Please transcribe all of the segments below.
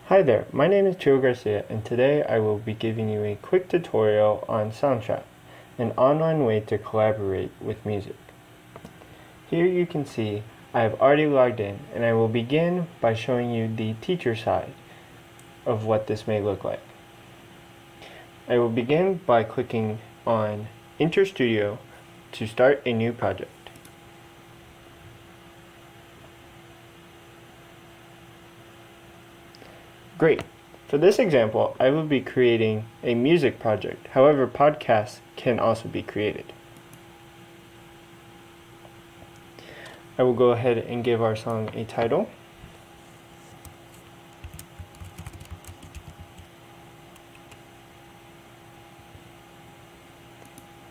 Hi there, my name is Chio Garcia, and today I will be giving you a quick tutorial on Soundtrap, an online way to collaborate with music. Here you can see I have already logged in, and I will begin by showing you the teacher side of what this may look like. I will begin by clicking on Enter Studio to start a new project. Great. For this example, I will be creating a music project. However, podcasts can also be created. I will go ahead and give our song a title.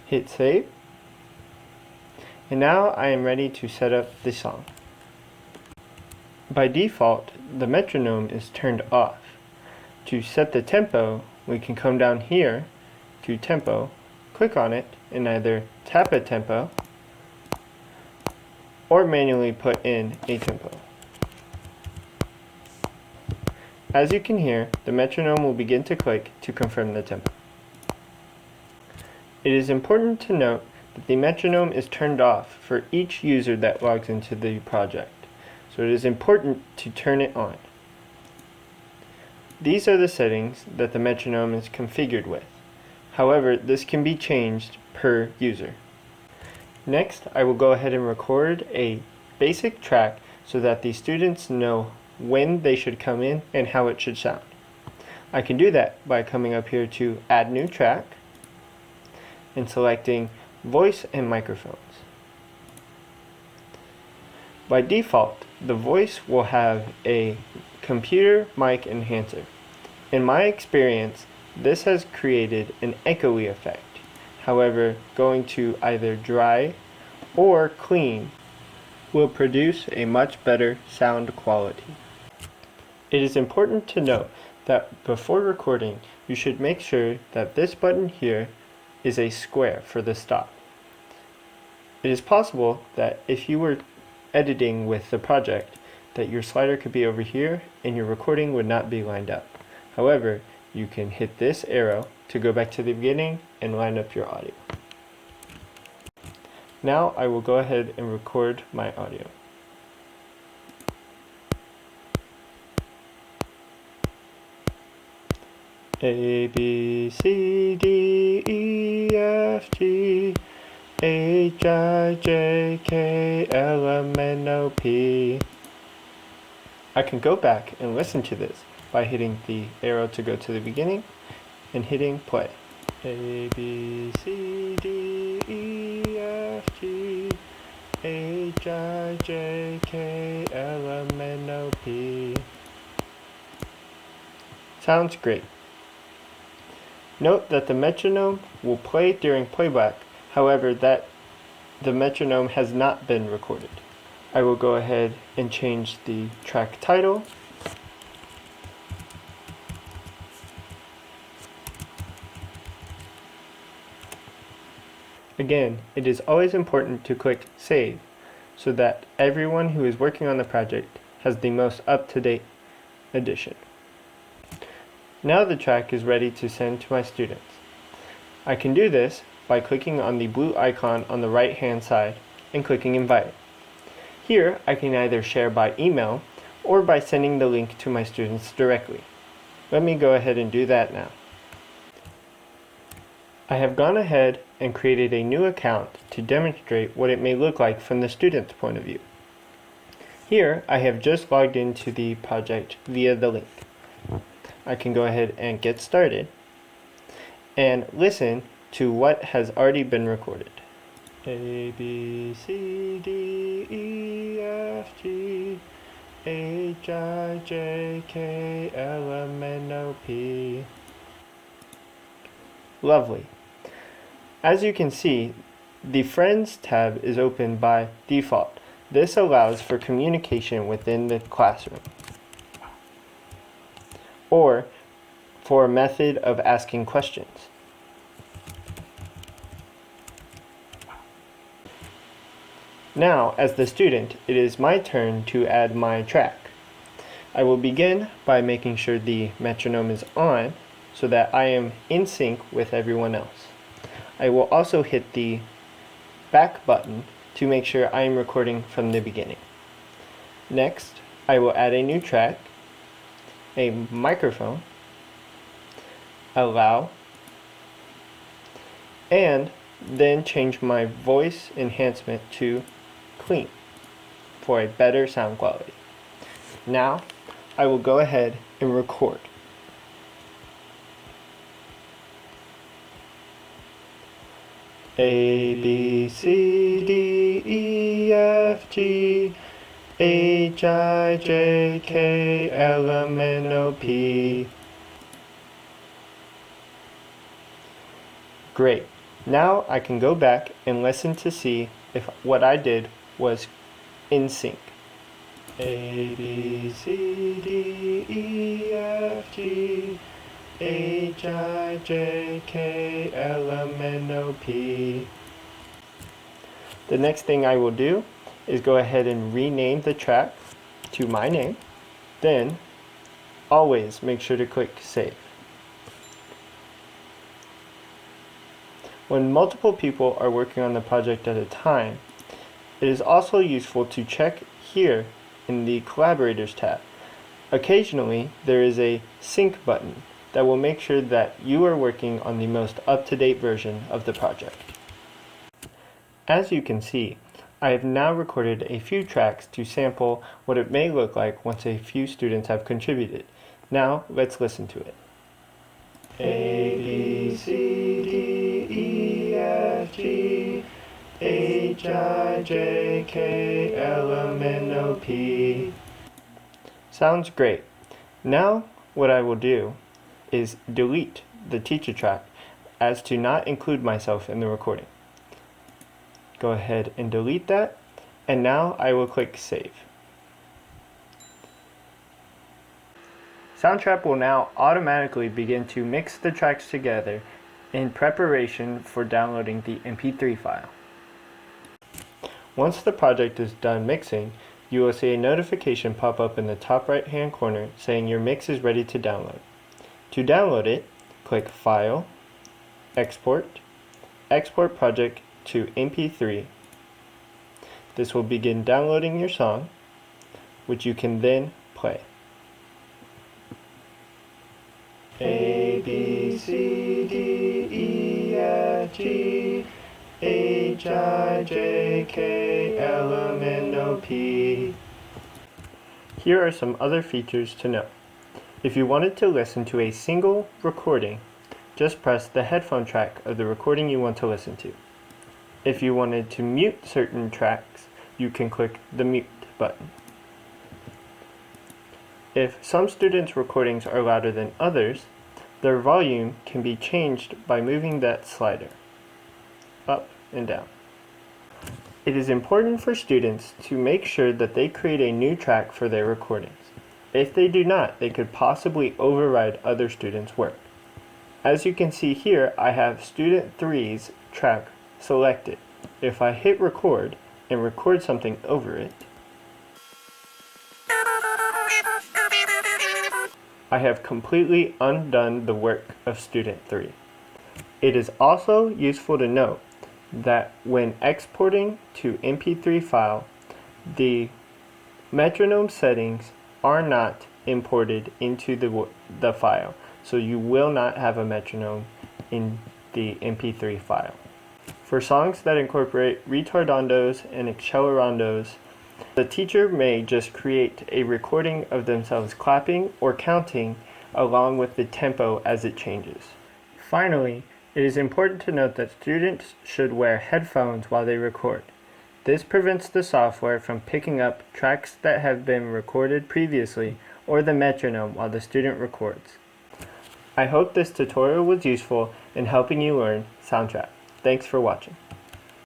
Hit save. And now I am ready to set up the song. By default, the metronome is turned off. To set the tempo, we can come down here to tempo, click on it, and either tap a tempo or manually put in a tempo. As you can hear, the metronome will begin to click to confirm the tempo. It is important to note that the metronome is turned off for each user that logs into the project, so it is important to turn it on. These are the settings that the metronome is configured with. However, this can be changed per user. Next, I will go ahead and record a basic track so that the students know when they should come in and how it should sound. I can do that by coming up here to Add New Track and selecting Voice and Microphones. By default, the voice will have a computer mic enhancer. In my experience, this has created an echoey effect. However, going to either dry or clean will produce a much better sound quality. It is important to note that before recording, you should make sure that this button here is a square for the stop. It is possible that if you were editing with the project, that your slider could be over here and your recording would not be lined up. However, you can hit this arrow to go back to the beginning and line up your audio. Now I will go ahead and record my audio. A, B, C, D, E, F, G, H, I, J, K, L, M, N, O, P. I can go back and listen to this by hitting the arrow to go to the beginning and hitting play. A, B, C, D, E, F, G, H, I, J, K, L, M, N, O, P. Sounds great. Note that the metronome will play during playback, however that the metronome has not been recorded. I will go ahead and change the track title. Again, it is always important to click Save so that everyone who is working on the project has the most up-to-date edition. Now the track is ready to send to my students. I can do this by clicking on the blue icon on the right hand side and clicking Invite. Here I can either share by email or by sending the link to my students directly. Let me go ahead and do that now. I have gone ahead and created a new account to demonstrate what it may look like from the student's point of view. Here I have just logged into the project via the link. I can go ahead and get started and listen to what has already been recorded. A, B, C, D, E, F, G, H, I, J, K, L, M, N, O, P. Lovely. As you can see, the Friends tab is open by default. This allows for communication within the classroom, or for a method of asking questions. Now, as the student, it is my turn to add my track. I will begin by making sure the metronome is on so that I am in sync with everyone else. I will also hit the back button to make sure I am recording from the beginning. Next, I will add a new track, a microphone, allow, and then change my voice enhancement to clean for a better sound quality. Now, I will go ahead and record. A, B, C, D, E, F, G, H, I, J, K, L, M, N, O, P. Great. Now I can go back and listen to see if what I did was in sync. A, B, C, D, E, F, G, H, I, J, K, L, M, N, O, P. The next thing I will do is go ahead and rename the track to my name. Then, always make sure to click Save. When multiple people are working on the project at a time, it is also useful to check here in the Collaborators tab. Occasionally, there is a Sync button that will make sure that you are working on the most up-to-date version of the project. As you can see, I have now recorded a few tracks to sample what it may look like once a few students have contributed. Now, let's listen to it. A, B, C, D, E, F, G, H, I, J, K, L, M, N, O, P. Sounds great. Now, what I will do is delete the teacher track as to not include myself in the recording. Go ahead and delete that, and now I will click Save. Soundtrap will now automatically begin to mix the tracks together in preparation for downloading the MP3 file. Once the project is done mixing, you will see a notification pop up in the top right hand corner saying your mix is ready to download. To download it, click File, Export, Export Project to MP3. This will begin downloading your song, which you can then play. A, B, C, D, E, F, G, H, I, J, K, L, M, N, O, P. Here are some other features to note. If you wanted to listen to a single recording, just press the headphone track of the recording you want to listen to. If you wanted to mute certain tracks, you can click the mute button. If some students' recordings are louder than others, their volume can be changed by moving that slider up and down. It is important for students to make sure that they create a new track for their recordings. If they do not, they could possibly override other students' work. As you can see here, I have student 3's track selected. If I hit record and record something over it, I have completely undone the work of student 3. It is also useful to note that when exporting to MP3 file, the metronome settings are not imported into the file, so you will not have a metronome in the MP3 file. For songs that incorporate retardandos and accelerandos, the teacher may just create a recording of themselves clapping or counting along with the tempo as it changes. Finally, it is important to note that students should wear headphones while they record. This prevents the software from picking up tracks that have been recorded previously or the metronome while the student records. I hope this tutorial was useful in helping you learn Soundtrap. Thanks for watching.